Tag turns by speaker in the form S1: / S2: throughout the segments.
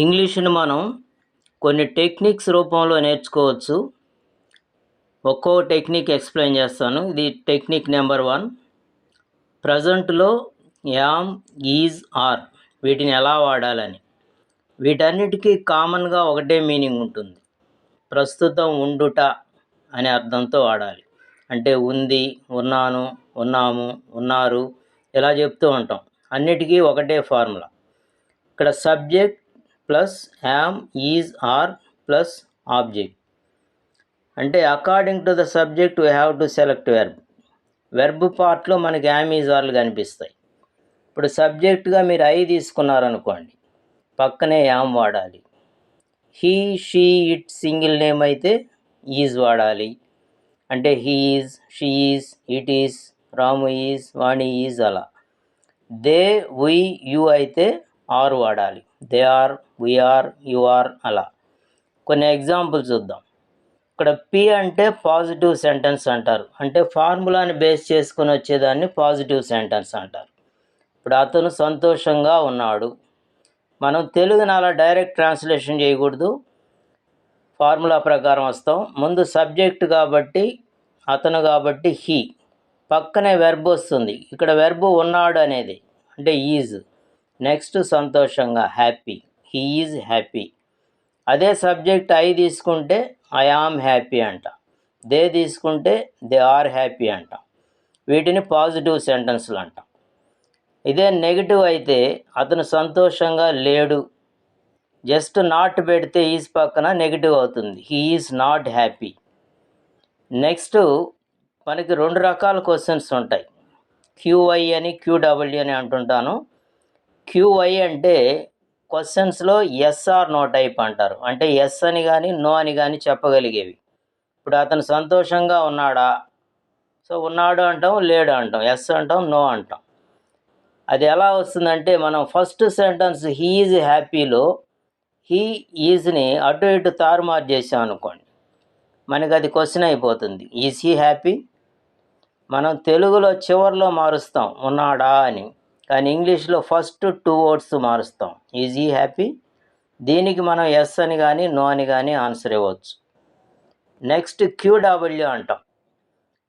S1: ఇంగ్లీష్‌ని మనం కొన్ని టెక్నిక్స్ రూపంలో నేర్చుకోవచ్చు. ఒక్కో టెక్నిక్ ఎక్స్‌ప్లెయిన్ చేస్తాను. ఇది టెక్నిక్ నెంబర్ 1. ప్రెజెంట్‌లో యామ్, ఈజ్, ఆర్ వీటిని ఎలా వాడాలని. వీటన్నిటికీ కామన్‌గా ఒకటే మీనింగ్ ఉంటుంది. ప్రస్తుతం ఉండుట అనే అర్థంతో వాడాలి. అంటే ఉంది, ఉన్నాను, ఉన్నాము, ఉన్నారు ఇలా చెప్తూ ఉంటాం. అన్నిటికీ ఒకటే ఫార్ములా. ఇక్కడ subject plus am, is, are plus object. అంటే according to the subject we have to select verb. Verb పార్ట్లో మనకి యామ్, ఈజ్, ఆర్లు కనిపిస్తాయి. ఇప్పుడు సబ్జెక్ట్గా మీరు ఐ తీసుకున్నారనుకోండి, పక్కనే యామ్ వాడాలి. He, she, it single name అయితే ఈజ్ వాడాలి. అంటే he is, she is, it is, Ramu is, Vani is అలా. దే, వి, యు అయితే ఆర్ వాడాలి. They are, we are, you are అలా. కొన్ని ఎగ్జాంపుల్స్ చూద్దాం. ఇక్కడ పి అంటే పాజిటివ్ సెంటెన్స్ అంటారు. అంటే ఫార్ములాని బేస్ చేసుకుని వచ్చేదాన్ని పాజిటివ్ సెంటెన్స్ అంటారు. ఇప్పుడు అతను సంతోషంగా ఉన్నాడు. మనం తెలుగుని అలా డైరెక్ట్ ట్రాన్స్లేషన్ చేయకూడదు. ఫార్ములా ప్రకారం వస్తాం. ముందు సబ్జెక్ట్ కాబట్టి అతను కాబట్టి హీ, పక్కనే వెర్బ్ వస్తుంది. ఇక్కడ వెర్బ్ ఉన్నాడు అనేది అంటే ఈజ్. నెక్స్ట్ సంతోషంగా హ్యాపీ, హీ ఈజ్ హ్యాపీ. అదే సబ్జెక్ట్ ఐ తీసుకుంటే ఐ ఆమ్ హ్యాపీ అంట. దే తీసుకుంటే దే ఆర్ హ్యాపీ అంటాం. వీటిని పాజిటివ్ సెంటెన్స్లు అంటాం. ఇదే నెగిటివ్ అయితే అతను సంతోషంగా లేడు, జస్ట్ నాట్ పెడితే ఈజ్ పక్కన నెగిటివ్ అవుతుంది. He is not happy. Next మనకి 2 రకాల క్వశ్చన్స్ ఉంటాయి. క్యూఐ అని, క్యూడబ్ల్యూ అని అంటుంటాను. క్యూఐ అంటే క్వశ్చన్స్లో ఎస్ ఆర్ నో టైప్ అంటారు. అంటే ఎస్ అని కానీ నో అని కానీ చెప్పగలిగేవి. ఇప్పుడు అతను సంతోషంగా ఉన్నాడా, సో ఉన్నాడు అంటాం, లేడు అంటాం, ఎస్ అంటాం, నో అంటాం. అది ఎలా వస్తుందంటే మనం ఫస్ట్ సెంటెన్స్ హీ ఈజ్ హ్యాపీలో హీ ఈజ్ని అటు ఇటు తారుమారు చేసాం అనుకోండి, మనకి అది క్వశ్చన్ అయిపోతుంది. Is he happy? మనం తెలుగులో చివరిలో మారుస్తాం ఉన్నాడా అని, కానీ ఇంగ్లీష్లో ఫస్ట్ 2 వర్డ్స్ మారుస్తాం. Is he happy? దీనికి మనం ఎస్ అని కానీ నో అని కానీ ఆన్సర్ ఇవ్వచ్చు. నెక్స్ట్ క్యూడబ్ల్యూ అంటాం.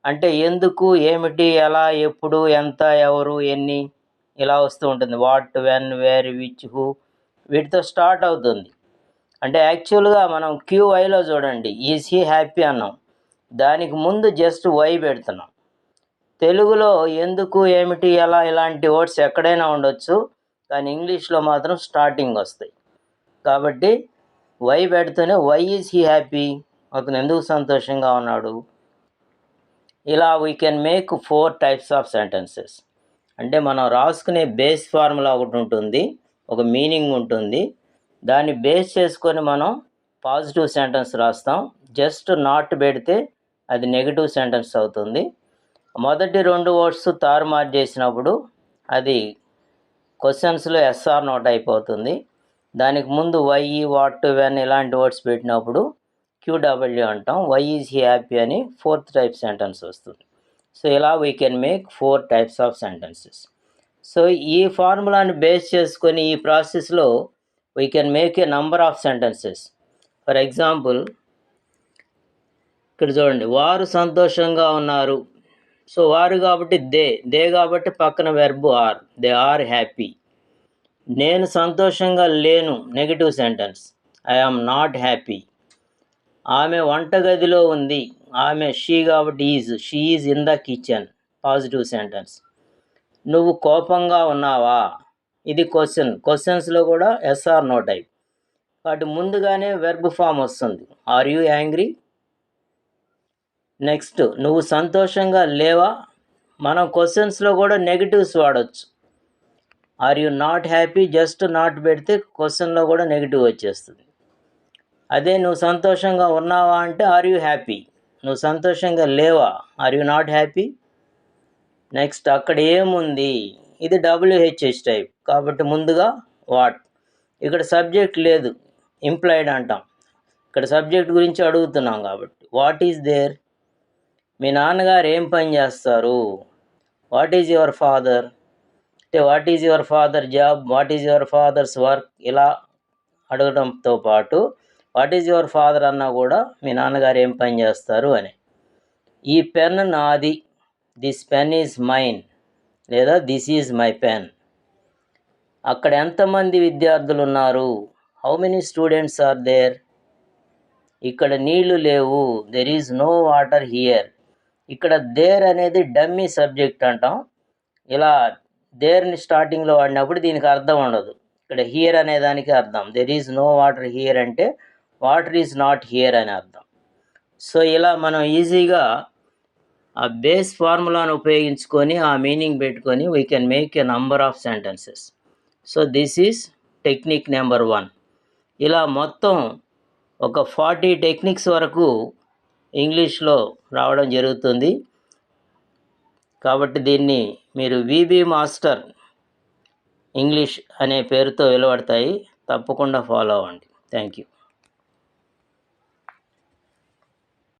S1: అంటే ఎందుకు, ఏమిటి, ఎలా, ఎప్పుడు, ఎంత, ఎవరు, ఎన్ని ఇలా వస్తూ ఉంటుంది. What, when, where, which, who వీటితో స్టార్ట్ అవుతుంది. అంటే యాక్చువల్గా మనం క్యూఐలో చూడండి, ఈజ్ హీ హ్యాపీ అన్నాం, దానికి ముందు జస్ట్ వై పెడుతున్నాం. తెలుగులో ఎందుకు, ఏమిటి, ఎలా ఇలాంటి వర్డ్స్ ఎక్కడైనా ఉండొచ్చు, కానీ ఇంగ్లీష్లో మాత్రం స్టార్టింగ్ వస్తాయి. కాబట్టి వై పెడితేనే వై ఈజ్ హీ హ్యాపీ, అతను ఎందుకు సంతోషంగా ఉన్నాడు. ఇలా we can make 4 types of sentences. అంటే మనం రాసుకునే బేస్ ఫార్ములా ఒకటి ఉంటుంది, ఒక మీనింగ్ ఉంటుంది. దాన్ని బేస్ చేసుకొని మనం పాజిటివ్ సెంటెన్స్ రాస్తాం. జస్ట్ నాట్ పెడితే అది నెగిటివ్ సెంటెన్స్ అవుతుంది. మొదటి 2 వర్డ్స్ తారుమారు చేసినప్పుడు అది క్వశ్చన్స్లో ఎస్ఆర్ నోట్ అయిపోతుంది. దానికి ముందు వై, వాట్, వెన్ ఇలాంటి వర్డ్స్ పెట్టినప్పుడు క్యూడబ్ల్యూ అంటాం. వై ఈజ్ హీ హ్యాపీ అని 4th టైప్ సెంటెన్స్ వస్తుంది. సో ఇలా we can make 4 types of sentences. So ఈ ఫార్ములాని బేస్ చేసుకొని ఈ ప్రాసెస్లో we can make a number of sentences. For example ఇక్కడ చూడండి, వారు సంతోషంగా ఉన్నారు. సో వారు కాబట్టి దే కాబట్టి పక్కన verb are, they are happy. నేను సంతోషంగా లేను, negative sentence, I am not happy. ఆమె వంటగదిలో ఉంది, ఆమె షీ కాబట్టి is, she is in the kitchen, positive sentence. నువ్వు కోపంగా ఉన్నావా, ఇది క్వశ్చన్స్లో కూడా ఎస్ఆర్ నో టైప్. కాబట్టి ముందుగానే వెర్బ్ ఫామ్ వస్తుంది, ఆర్ యూ యాంగ్రీ. నెక్స్ట్ నువ్వు సంతోషంగా లేవా, మనం క్వశ్చన్స్లో కూడా నెగిటివ్స్ వాడచ్చు. Are you not happy, just not పెడితే క్వశ్చన్లో కూడా నెగిటివ్ వచ్చేస్తుంది. అదే నువ్వు సంతోషంగా ఉన్నావా అంటే ఆర్ యూ హ్యాపీ. నువ్వు సంతోషంగా లేవా, are you not happy. Next అక్కడ ఏముంది, ఇది WHH టైప్ కాబట్టి ముందుగా వాట్. ఇక్కడ సబ్జెక్ట్ లేదు, ఇంప్లాయిడ్ అంటాం. ఇక్కడ సబ్జెక్ట్ గురించి అడుగుతున్నాం కాబట్టి వాట్ ఈజ్ దేర్. మీ నాన్నగారు ఏం పని చేస్తారు, వాట్ ఈజ్ యువర్ ఫాదర్. అంటే what is your father job, what is your father's work ఇలా అడగడంతో పాటు వాట్ ఈజ్ యువర్ ఫాదర్ అన్నా కూడా మీ నాన్నగారు ఏం పని చేస్తారు అని. ఈ పెన్ నాది, దిస్ పెన్ ఈజ్ మైన్, లేదా దిస్ ఈజ్ మై పెన్. అక్కడ ఎంతమంది విద్యార్థులు ఉన్నారు, how many students are there. ఇక్కడ నీళ్లు లేవు, there is no water here. ఇక్కడ దేర్ అనేది డమ్మీ సబ్జెక్ట్ అంటాం. ఇలా దేర్ని స్టార్టింగ్లో వాడినప్పుడు దీనికి అర్థం ఉండదు. ఇక్కడ హియర్ అనే దానికి అర్థం, there is no water here అంటే వాటర్ ఈజ్ నాట్ హియర్ అని అర్థం. సో ఇలా మనం ఈజీగా ఆ బేస్ ఫార్ములాను ఉపయోగించుకొని ఆ మీనింగ్ పెట్టుకొని we can make a number of sentences. So this is technique number 1. ఇలా మొత్తం ఒక 40 టెక్నిక్స్ వరకు ఇంగ్లీష్లో రావడం జరుగుతుంది. కాబట్టి దీన్ని మీరు విబి మాస్టర్ ఇంగ్లీష్ అనే పేరుతో వెలువడతాయి, తప్పకుండా ఫాలో అవ్వండి. Thank you.